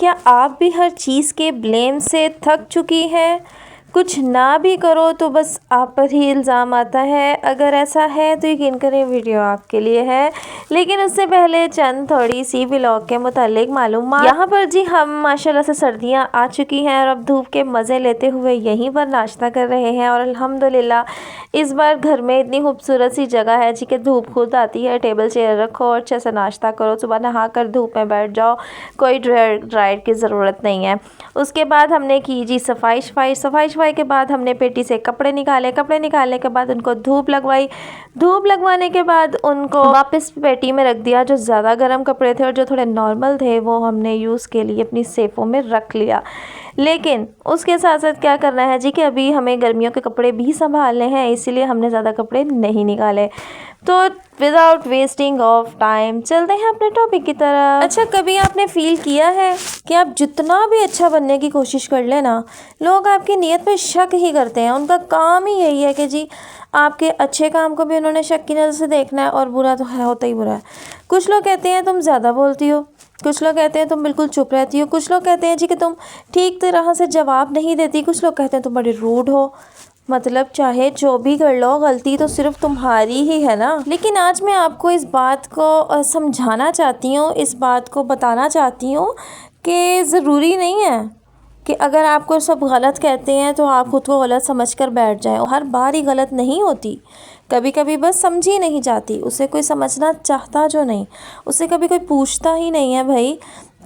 کیا آپ بھی ہر چیز کے بلیم سے تھک چکی ہیں؟ کچھ نہ بھی کرو تو بس آپ پر ہی الزام آتا ہے۔ اگر ایسا ہے تو یقین کریں ویڈیو آپ کے لیے ہے، لیکن اس سے پہلے چند تھوڑی سی ولاگ کے متعلق معلومات۔ یہاں پر جی ہم ماشاءاللہ سے سردیاں آ چکی ہیں اور اب دھوپ کے مزے لیتے ہوئے یہیں پر ناشتہ کر رہے ہیں، اور الحمدللہ اس بار گھر میں اتنی خوبصورت سی جگہ ہے جی کہ دھوپ خود آتی ہے، ٹیبل چیئر رکھو اور اچھے سے ناشتہ کرو، صبح نہا کر دھوپ میں بیٹھ جاؤ، کوئی ڈرائر کی ضرورت نہیں ہے۔ اس کے بعد ہم نے کی جی صفائی کے بعد ہم نے پیٹی سے کپڑے نکالنے کے بعد ان کو دھوپ لگوانے کے بعد ان کو واپس پیٹی میں رکھ دیا۔ جو زیادہ گرم کپڑے تھے اور جو تھوڑے نارمل تھے وہ ہم نے یوز کے لیے اپنی سیفوں میں رکھ لیا۔ لیکن اس کے ساتھ ساتھ کیا کرنا ہے جی کہ ابھی ہمیں گرمیوں کے کپڑے بھی سنبھالنے ہیں، اسی لیے ہم نے زیادہ کپڑے نہیں نکالے۔ تو وداؤٹ ویسٹنگ آف ٹائم چلتے ہیں اپنے ٹاپک کی طرف۔ اچھا، کبھی آپ نے فیل کیا ہے کہ آپ جتنا بھی اچھا بننے کی کوشش کر لیں نا، لوگ آپ کی نیت پہ شک ہی کرتے ہیں۔ ان کا کام ہی یہی ہے کہ جی آپ کے اچھے کام کو بھی انہوں نے شک کی نظر سے دیکھنا ہے، اور برا تو ہے ہوتا ہی برا ہے۔ کچھ لوگ کہتے ہیں تم زیادہ بولتی ہو، کچھ لوگ کہتے ہیں تم بالکل چپ رہتی ہو، کچھ لوگ کہتے ہیں جی کہ تم ٹھیک طرح سے جواب نہیں دیتی، کچھ لوگ کہتے ہیں تم بڑے روڈ ہو۔ مطلب چاہے جو بھی کر لو، غلطی تو صرف تمہاری ہی ہے نا۔ لیکن آج میں آپ کو اس بات کو سمجھانا چاہتی ہوں، اس بات کو بتانا چاہتی ہوں کہ ضروری نہیں ہے کہ اگر آپ کو سب غلط کہتے ہیں تو آپ خود کو غلط سمجھ کر بیٹھ جائیں۔ ہر بار ہی غلط نہیں ہوتی، کبھی کبھی بس سمجھی نہیں جاتی، اسے کوئی سمجھنا چاہتا جو نہیں، اسے کبھی کوئی پوچھتا ہی نہیں ہے بھائی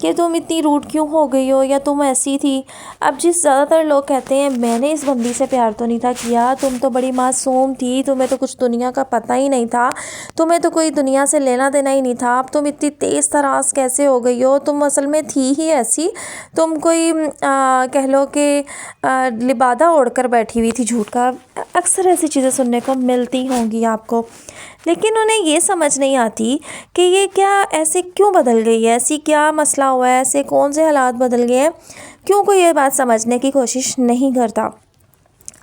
کہ تم اتنی روڈ کیوں ہو گئی ہو، یا تم ایسی تھی۔ اب جس زیادہ تر لوگ کہتے ہیں میں نے اس بندی سے پیار تو نہیں تھا کیا، تم تو بڑی معصوم تھی، تمہیں تو کچھ دنیا کا پتہ ہی نہیں تھا، تمہیں تو کوئی دنیا سے لینا دینا ہی نہیں تھا، اب تم اتنی تیز تراز کیسے ہو گئی ہو، تم اصل میں تھی ہی ایسی، تم کوئی کہہ لو کہ لبادہ اوڑھ کر بیٹھی ہوئی تھی جھوٹ کا۔ اکثر ایسی چیزیں سننے کو ملتی ہوں گی آپ کو، لیکن انہیں یہ سمجھ نہیں آتی کہ یہ کیا ایسے کیوں بدل گئی ہے، ایسی کیا مسئلہ ہوا ہے، ایسے کون سے حالات بدل گئے ہیں، کیوں کوئی یہ بات سمجھنے کی کوشش نہیں کرتا۔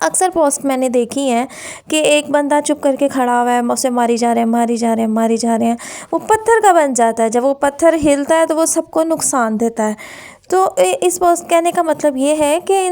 اکثر پوسٹ میں نے دیکھی ہیں کہ ایک بندہ چپ کر کے کھڑا ہوا ہے، اسے ماری جا رہے ہیں، وہ پتھر کا بن جاتا ہے، جب وہ پتھر ہلتا ہے تو وہ سب کو نقصان دیتا ہے۔ تو اس پوسٹ کہنے کا مطلب یہ ہے کہ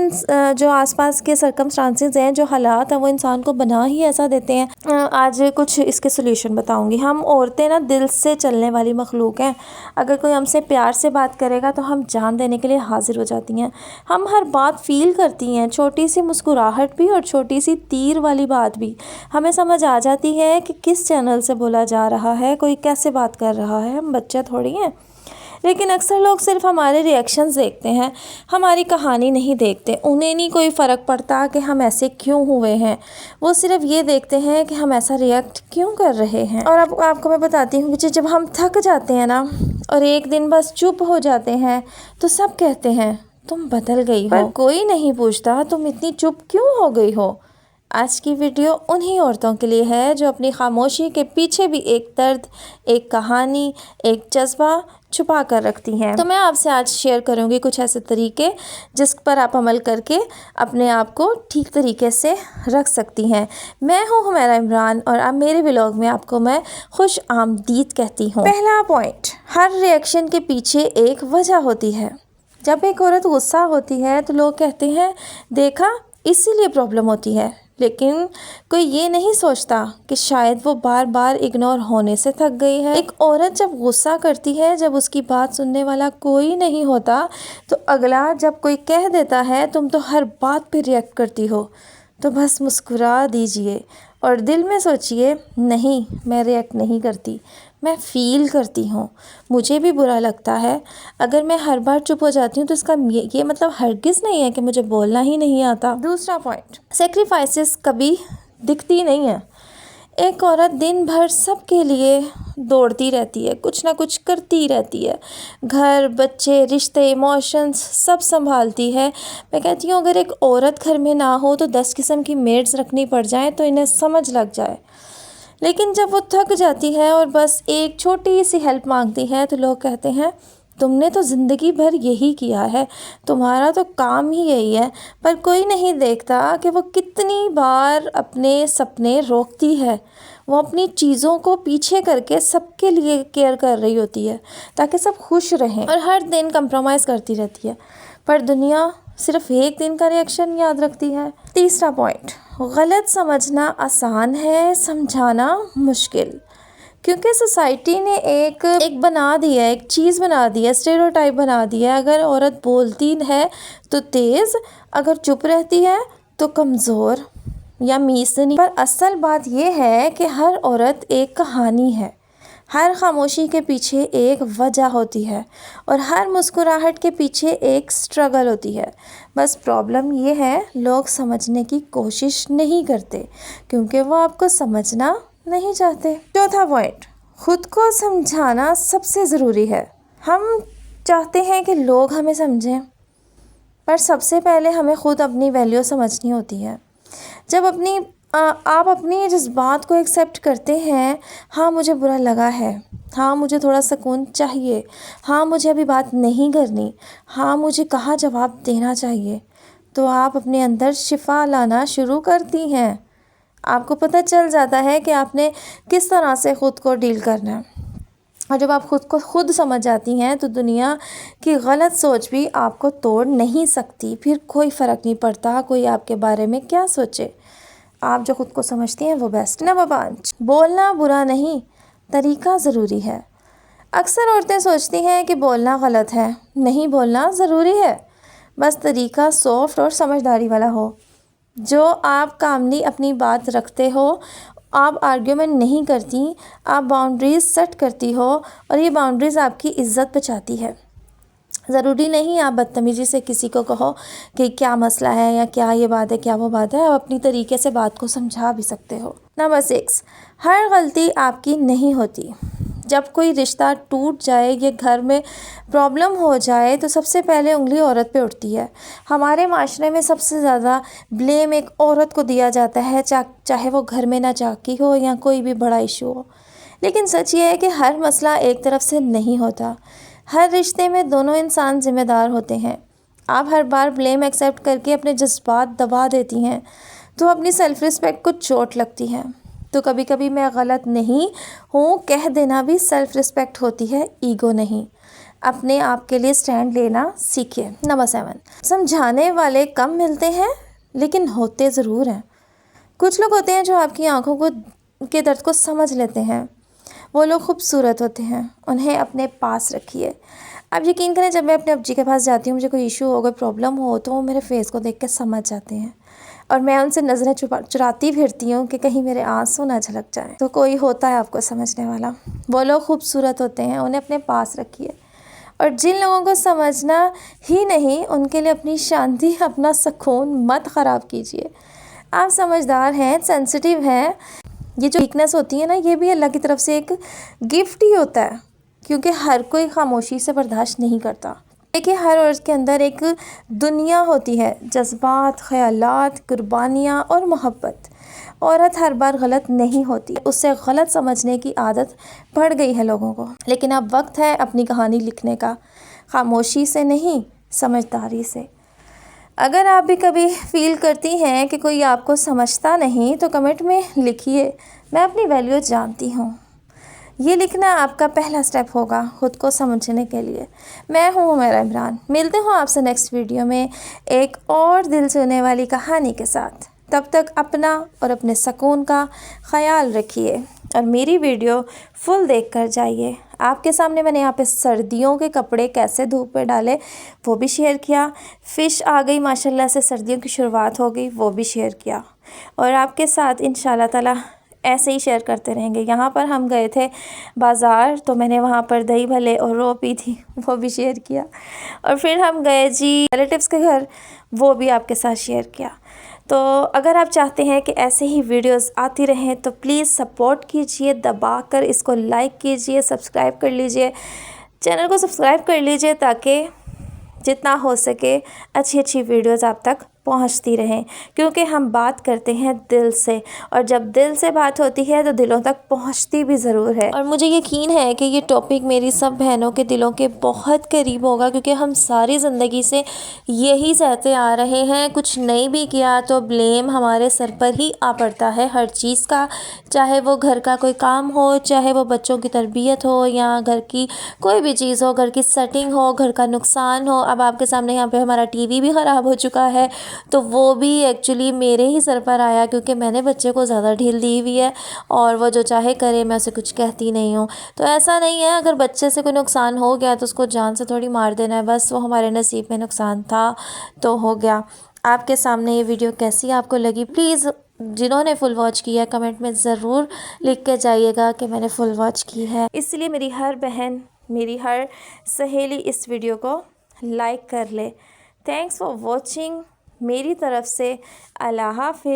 جو آس پاس کے سرکمسٹانسز ہیں، جو حالات ہیں، وہ انسان کو بنا ہی ایسا دیتے ہیں۔ آج کچھ اس کے سلیوشن بتاؤں گی۔ ہم عورتیں نا دل سے چلنے والی مخلوق ہیں، اگر کوئی ہم سے پیار سے بات کرے گا تو ہم جان دینے کے لیے حاضر ہو جاتی ہیں، ہم ہر بات فیل کرتی ہیں، چھوٹی سی مسکراہٹ بھی اور چھوٹی سی تیر والی بات بھی ہمیں سمجھ آ جاتی ہے کہ کس چینل سے بولا جا رہا ہے، کوئی کیسے بات کر رہا ہے، ہم بچے تھوڑی ہیں۔ لیکن اکثر لوگ صرف ہمارے ری ایکشنز دیکھتے ہیں، ہماری کہانی نہیں دیکھتے، انہیں نہیں کوئی فرق پڑتا کہ ہم ایسے کیوں ہوئے ہیں، وہ صرف یہ دیکھتے ہیں کہ ہم ایسا ری ایکٹ کیوں کر رہے ہیں۔ اور اب آپ کو میں بتاتی ہوں کہ جب ہم تھک جاتے ہیں نا اور ایک دن بس چپ ہو جاتے ہیں تو سب کہتے ہیں تم بدل گئی ہو، پر کوئی نہیں پوچھتا تم اتنی چپ کیوں ہو گئی ہو۔ آج کی ویڈیو انہی عورتوں کے لیے ہے جو اپنی خاموشی کے پیچھے بھی ایک درد، ایک کہانی، ایک جذبہ چھپا کر رکھتی ہیں۔ تو میں آپ سے آج شیئر کروں گی کچھ ایسے طریقے جس پر آپ عمل کر کے اپنے آپ کو ٹھیک طریقے سے رکھ سکتی ہیں۔ میں ہوں حمیرہ عمران اور اب میرے ولاگ میں آپ کو میں خوش آمدید کہتی ہوں۔ پہلا پوائنٹ، ہر ری ایکشن کے پیچھے ایک وجہ ہوتی ہے۔ جب ایک عورت غصہ ہوتی ہے تو لوگ کہتے ہیں دیکھا اسی لیے پرابلم ہوتی ہے، لیکن کوئی یہ نہیں سوچتا کہ شاید وہ بار بار اگنور ہونے سے تھک گئی ہے۔ ایک عورت جب غصہ کرتی ہے، جب اس کی بات سننے والا کوئی نہیں ہوتا، تو اگلا جب کوئی کہہ دیتا ہے تم تو ہر بات پہ ری ایکٹ کرتی ہو، تو بس مسکرا دیجئے اور دل میں سوچئے نہیں میں ری ایکٹ نہیں کرتی، میں فیل کرتی ہوں، مجھے بھی برا لگتا ہے۔ اگر میں ہر بار چپ ہو جاتی ہوں تو اس کا یہ مطلب ہرگز نہیں ہے کہ مجھے بولنا ہی نہیں آتا۔ دوسرا پوائنٹ، سیکریفائسز کبھی دکھتی نہیں ہیں۔ ایک عورت دن بھر سب کے لیے دوڑتی رہتی ہے، کچھ نہ کچھ کرتی رہتی ہے، گھر، بچے، رشتے، ایموشنز سب سنبھالتی ہے۔ میں کہتی ہوں اگر ایک عورت گھر میں نہ ہو تو 10 قسم کی میڈز رکھنی پڑ جائیں تو انہیں سمجھ لگ جائے، لیکن جب وہ تھک جاتی ہے اور بس ایک چھوٹی سی ہیلپ مانگتی ہے تو لوگ کہتے ہیں تم نے تو زندگی بھر یہی کیا ہے، تمہارا تو کام ہی یہی ہے۔ پر کوئی نہیں دیکھتا کہ وہ کتنی بار اپنے سپنے روکتی ہے، وہ اپنی چیزوں کو پیچھے کر کے سب کے لیے کیئر کر رہی ہوتی ہے تاکہ سب خوش رہیں، اور ہر دن کمپرومائز کرتی رہتی ہے، پر دنیا صرف ایک دن کا ریئیکشن یاد رکھتی ہے۔ تیسرا پوائنٹ، غلط سمجھنا آسان ہے، سمجھانا مشکل، کیونکہ سوسائٹی نے ایک بنا دیا ہے، ایک چیز بنا دی ہے، اسٹیریوٹائپ بنا دیا ہے۔ اگر عورت بولتی ہے تو تیز، اگر چپ رہتی ہے تو کمزور یا میسنی۔ پر اصل بات یہ ہے کہ ہر عورت ایک کہانی ہے، ہر خاموشی کے پیچھے ایک وجہ ہوتی ہے، اور ہر مسکراہٹ کے پیچھے ایک سٹرگل ہوتی ہے۔ بس پرابلم یہ ہے، لوگ سمجھنے کی کوشش نہیں کرتے کیونکہ وہ آپ کو سمجھنا نہیں چاہتے۔ چوتھا پوائنٹ، خود کو سمجھانا سب سے ضروری ہے۔ ہم چاہتے ہیں کہ لوگ ہمیں سمجھیں، پر سب سے پہلے ہمیں خود اپنی ویلیو سمجھنی ہوتی ہے۔ جب آپ اپنی جذبات کو ایکسیپٹ کرتے ہیں، ہاں مجھے برا لگا ہے، ہاں مجھے تھوڑا سکون چاہیے، ہاں مجھے ابھی بات نہیں کرنی، ہاں مجھے کہاں جواب دینا چاہیے، تو آپ اپنے اندر شفا لانا شروع کرتی ہیں۔ آپ کو پتہ چل جاتا ہے کہ آپ نے کس طرح سے خود کو ڈیل کرنا ہے، اور جب آپ خود کو خود سمجھ جاتی ہیں تو دنیا کی غلط سوچ بھی آپ کو توڑ نہیں سکتی۔ پھر کوئی فرق نہیں پڑتا کوئی آپ کے بارے میں کیا سوچے، آپ جو خود کو سمجھتی ہیں وہ بیسٹ۔ نمبر 5، بولنا برا نہیں، طریقہ ضروری ہے۔ اکثر عورتیں سوچتی ہیں کہ بولنا غلط ہے، نہیں بولنا ضروری ہے، بس طریقہ سافٹ اور سمجھداری والا ہو۔ جو آپ کاملی اپنی بات رکھتے ہو، آپ آرگیومنٹ نہیں کرتی، آپ باؤنڈریز سیٹ کرتی ہو، اور یہ باؤنڈریز آپ کی عزت بچاتی ہے۔ ضروری نہیں آپ بدتمیزی سے کسی کو کہو کہ کیا مسئلہ ہے یا کیا یہ بات ہے کیا وہ بات ہے، آپ اپنی طریقے سے بات کو سمجھا بھی سکتے ہو۔ نمبر 6، ہر غلطی آپ کی نہیں ہوتی۔ جب کوئی رشتہ ٹوٹ جائے یا گھر میں پرابلم ہو جائے تو سب سے پہلے انگلی عورت پہ اٹھتی ہے۔ ہمارے معاشرے میں سب سے زیادہ بلیم ایک عورت کو دیا جاتا ہے، چاہے وہ گھر میں ناچاکی ہو یا کوئی بھی بڑا ایشو ہو۔ لیکن سچ یہ ہے کہ ہر مسئلہ ایک طرف سے نہیں ہوتا، ہر رشتے میں دونوں انسان ذمہ دار ہوتے ہیں۔ آپ ہر بار بلیم ایکسیپٹ کر کے اپنے جذبات دبا دیتی ہیں تو اپنی سیلف رسپیکٹ کو چوٹ لگتی ہے۔ تو کبھی کبھی میں غلط نہیں ہوں کہہ دینا بھی سیلف رسپیکٹ ہوتی ہے، ایگو نہیں۔ اپنے آپ کے لیے سٹینڈ لینا سیکھیے۔ نمبر 7، سمجھانے والے کم ملتے ہیں لیکن ہوتے ضرور ہیں۔ کچھ لوگ ہوتے ہیں جو آپ کی آنکھوں کے درد کو سمجھ لیتے ہیں، وہ لوگ خوبصورت ہوتے ہیں، انہیں اپنے پاس رکھیے۔ آپ یقین کریں، جب میں اپنے ابو جی کے پاس جاتی ہوں، مجھے کوئی ایشو ہو، کوئی پرابلم ہو، تو وہ میرے فیس کو دیکھ کے سمجھ جاتے ہیں، اور میں ان سے نظریں چراتی پھرتی ہوں کہ کہیں میرے آنسو نہ جھلک جائیں۔ تو کوئی ہوتا ہے آپ کو سمجھنے والا، وہ لوگ خوبصورت ہوتے ہیں، انہیں اپنے پاس رکھیے۔ اور جن لوگوں کو سمجھنا ہی نہیں، ان کے لیے اپنی شانتی، اپنا سکون مت خراب کیجیے۔ آپ سمجھدار ہیں، سینسٹیو ہیں، یہ جو ویکنس ہوتی ہے نا، یہ بھی اللہ کی طرف سے ایک گفٹ ہی ہوتا ہے، کیونکہ ہر کوئی خاموشی سے برداشت نہیں کرتا۔ دیکھیے، ہر عورت کے اندر ایک دنیا ہوتی ہے، جذبات، خیالات، قربانیاں اور محبت۔ عورت ہر بار غلط نہیں ہوتی، اس سے غلط سمجھنے کی عادت پڑ گئی ہے لوگوں کو۔ لیکن اب وقت ہے اپنی کہانی لکھنے کا، خاموشی سے نہیں، سمجھداری سے۔ اگر آپ بھی کبھی فیل کرتی ہیں کہ کوئی آپ کو سمجھتا نہیں تو کمنٹ میں لکھیے، میں اپنی ویلیو جانتی ہوں۔ یہ لکھنا آپ کا پہلا سٹیپ ہوگا خود کو سمجھنے کے لیے۔ میں ہوں عمیرہ عمران، ملتے ہوں آپ سے نیکسٹ ویڈیو میں ایک اور دل چھونے والی کہانی کے ساتھ۔ تب تک اپنا اور اپنے سکون کا خیال رکھیے، اور میری ویڈیو فل دیکھ کر جائیے۔ آپ کے سامنے میں نے یہاں پہ سردیوں کے کپڑے کیسے دھوپ پہ ڈالے وہ بھی شیئر کیا، فش آ گئی ماشاءاللہ سے، سردیوں کی شروعات ہو گئی، وہ بھی شیئر کیا، اور آپ کے ساتھ انشاءاللہ تعالی ایسے ہی شیئر کرتے رہیں گے۔ یہاں پر ہم گئے تھے بازار، تو میں نے وہاں پر دہی بھلے اور رو پی تھی، وہ بھی شیئر کیا، اور پھر ہم گئے ریلیٹیوز کے گھر، وہ بھی آپ کے ساتھ شیئر کیا۔ تو اگر آپ چاہتے ہیں کہ ایسے ہی ویڈیوز آتی رہیں تو پلیز سپورٹ کیجئے، دبا کر اس کو لائک کیجئے، سبسکرائب کر لیجئے، چینل کو سبسکرائب کر لیجئے، تاکہ جتنا ہو سکے اچھی ویڈیوز آپ تک پہنچتی رہیں، کیونکہ ہم بات کرتے ہیں دل سے، اور جب دل سے بات ہوتی ہے تو دلوں تک پہنچتی بھی ضرور ہے۔ اور مجھے یقین ہے کہ یہ ٹاپک میری سب بہنوں کے دلوں کے بہت قریب ہوگا، کیونکہ ہم ساری زندگی سے یہی سہتے آ رہے ہیں، کچھ نہیں بھی کیا تو بلیم ہمارے سر پر ہی آ پڑتا ہے ہر چیز کا، چاہے وہ گھر کا کوئی کام ہو، چاہے وہ بچوں کی تربیت ہو، یا گھر کی کوئی بھی چیز ہو، گھر کی سیٹنگ ہو، گھر کا نقصان ہو۔ اب آپ کے سامنے یہاں پہ ہمارا ٹی وی بھی خراب ہو چکا ہے، تو وہ بھی ایکچولی میرے ہی سر پر آیا، کیونکہ میں نے بچے کو زیادہ ڈھیل دی ہوئی ہے، اور وہ جو چاہے کرے، میں اسے کچھ کہتی نہیں ہوں۔ تو ایسا نہیں ہے، اگر بچے سے کوئی نقصان ہو گیا تو اس کو جان سے تھوڑی مار دینا ہے، بس وہ ہمارے نصیب میں نقصان تھا تو ہو گیا۔ آپ کے سامنے یہ ویڈیو کیسی آپ کو لگی، پلیز جنہوں نے فل واچ کی ہے کمنٹ میں ضرور لکھ کے جائیے گا کہ میں نے فل واچ کی ہے۔ اس لیے میری ہر بہن، میری ہر سہیلی اس ویڈیو کو لائک کر لے۔ تھینکس فار واچنگ، میری طرف سے اللہ حافظ۔